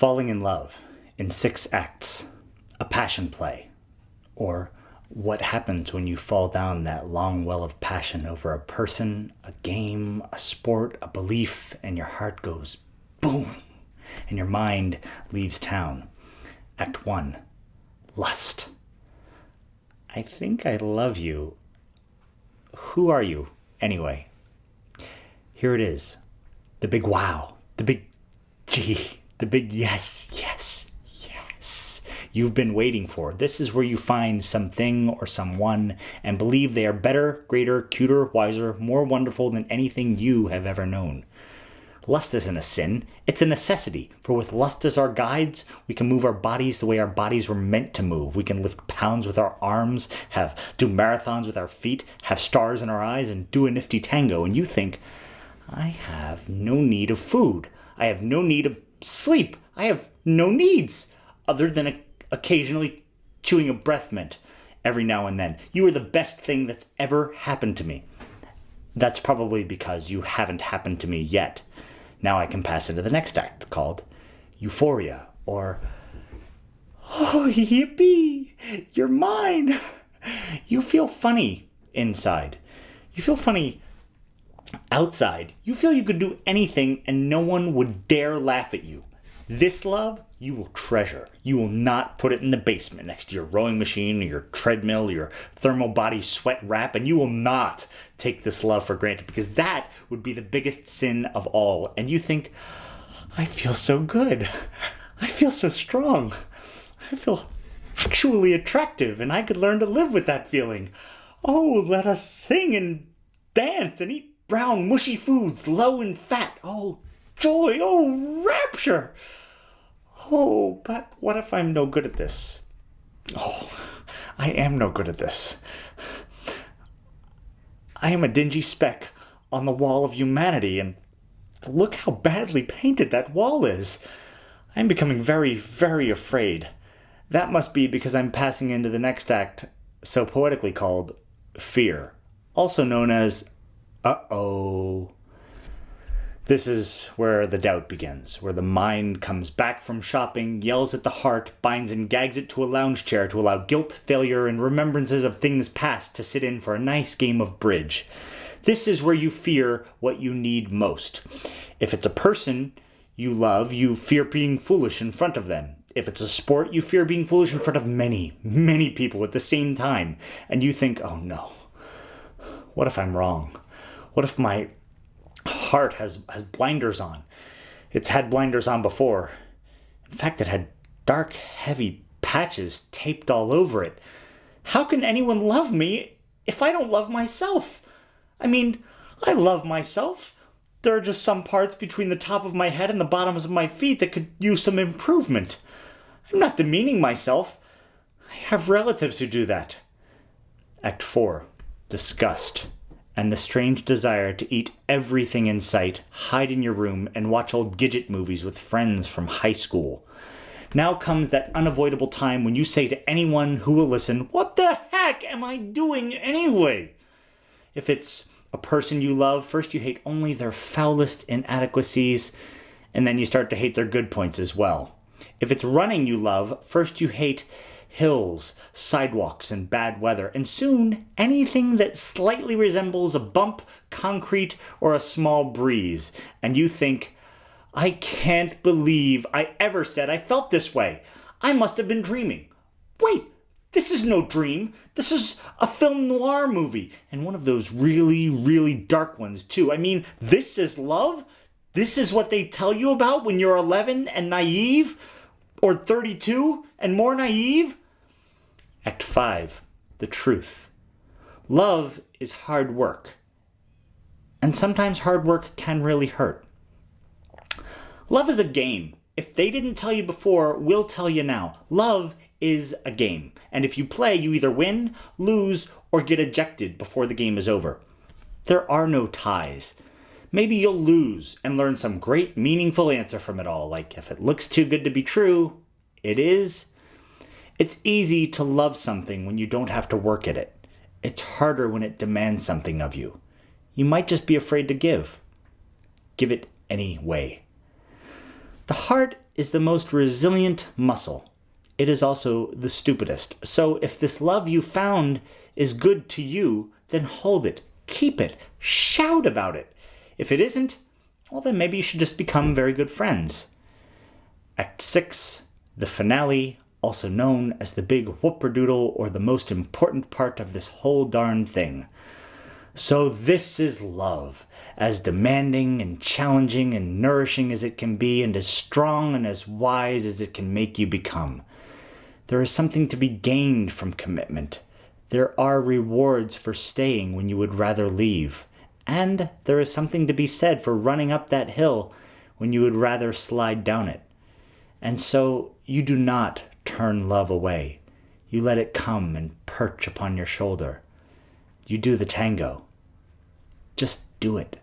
Falling in love in 6 acts, a passion play, or what happens when you fall down that long well of passion over a person, a game, a sport, a belief, and your heart goes boom, and your mind leaves town. Act 1, lust. I think I love you. Who are you, anyway? Here it is. The big wow, the big gee, the big yes, yes, yes you've been waiting for. This is where you find something or someone and believe they are better, greater, cuter, wiser, more wonderful than anything you have ever known. Lust isn't a sin, it's a necessity, for with lust as our guides, we can move our bodies the way our bodies were meant to move. We can lift pounds with our arms, do marathons with our feet, have stars in our eyes, and do a nifty tango. And you think, I have no need of food. I have no need of sleep. I have no needs other than occasionally chewing a breath mint every now and then. You are the best thing that's ever happened to me. That's probably because you haven't happened to me yet. Now I can pass into the next act called Euphoria, or oh, yippee, you're mine. You feel funny inside. You feel funny outside. You feel you could do anything and no one would dare laugh at you. This love, you will treasure. You will not put it in the basement next to your rowing machine or your treadmill or your thermal body sweat wrap, and you will not take this love for granted, because that would be the biggest sin of all. And you think, I feel so good. I feel so strong. I feel actually attractive, and I could learn to live with that feeling. Oh, let us sing and dance and eat brown, mushy foods, low in fat. Oh, joy. Oh, rapture. Oh, but what if I'm no good at this? Oh, I am no good at this. I am a dingy speck on the wall of humanity, and look how badly painted that wall is. I'm becoming very, very afraid. That must be because I'm passing into the next act, so poetically called fear, also known as uh-oh. This is where the doubt begins, where the mind comes back from shopping, yells at the heart, binds and gags it to a lounge chair to allow guilt, failure, and remembrances of things past to sit in for a nice game of bridge. This is where you fear what you need most. If it's a person you love, you fear being foolish in front of them. If it's a sport, you fear being foolish in front of many, many people at the same time. And you think, oh no, what if I'm wrong? What if my heart has blinders on? It's had blinders on before. In fact, it had dark, heavy patches taped all over it. How can anyone love me if I don't love myself? I mean, I love myself. There are just some parts between the top of my head and the bottoms of my feet that could use some improvement. I'm not demeaning myself. I have relatives who do that. Act 4, disgust, and the strange desire to eat everything in sight, hide in your room, and watch old Gidget movies with friends from high school. Now comes that unavoidable time when you say to anyone who will listen, what the heck am I doing anyway? If it's a person you love, first you hate only their foulest inadequacies, and then you start to hate their good points as well. If it's running you love, first you hate hills, sidewalks, and bad weather, and soon anything that slightly resembles a bump, concrete, or a small breeze. And you think, I can't believe I ever said I felt this way. I must have been dreaming. Wait, this is no dream. This is a film noir movie, and one of those really, really dark ones too. I mean, this is love? This is what they tell you about when you're 11 and naive? Or 32 and more naive? Act 5, the truth. Love is hard work. And sometimes hard work can really hurt. Love is a game. If they didn't tell you before, we'll tell you now. Love is a game. And if you play, you either win, lose, or get ejected before the game is over. There are no ties. Maybe you'll lose and learn some great meaningful answer from it all, like if it looks too good to be true, it is. It's easy to love something when you don't have to work at it. It's harder when it demands something of you. You might just be afraid to give. Give it anyway. The heart is the most resilient muscle. It is also the stupidest. So if this love you found is good to you, then hold it, keep it, shout about it. If it isn't, well, then maybe you should just become very good friends. Act 6, the finale, also known as the big whooperdoodle or the most important part of this whole darn thing. So this is love, as demanding and challenging and nourishing as it can be, and as strong and as wise as it can make you become. There is something to be gained from commitment. There are rewards for staying when you would rather leave. And there is something to be said for running up that hill when you would rather slide down it. And so you do not turn love away. You let it come and perch upon your shoulder. You do the tango. Just do it.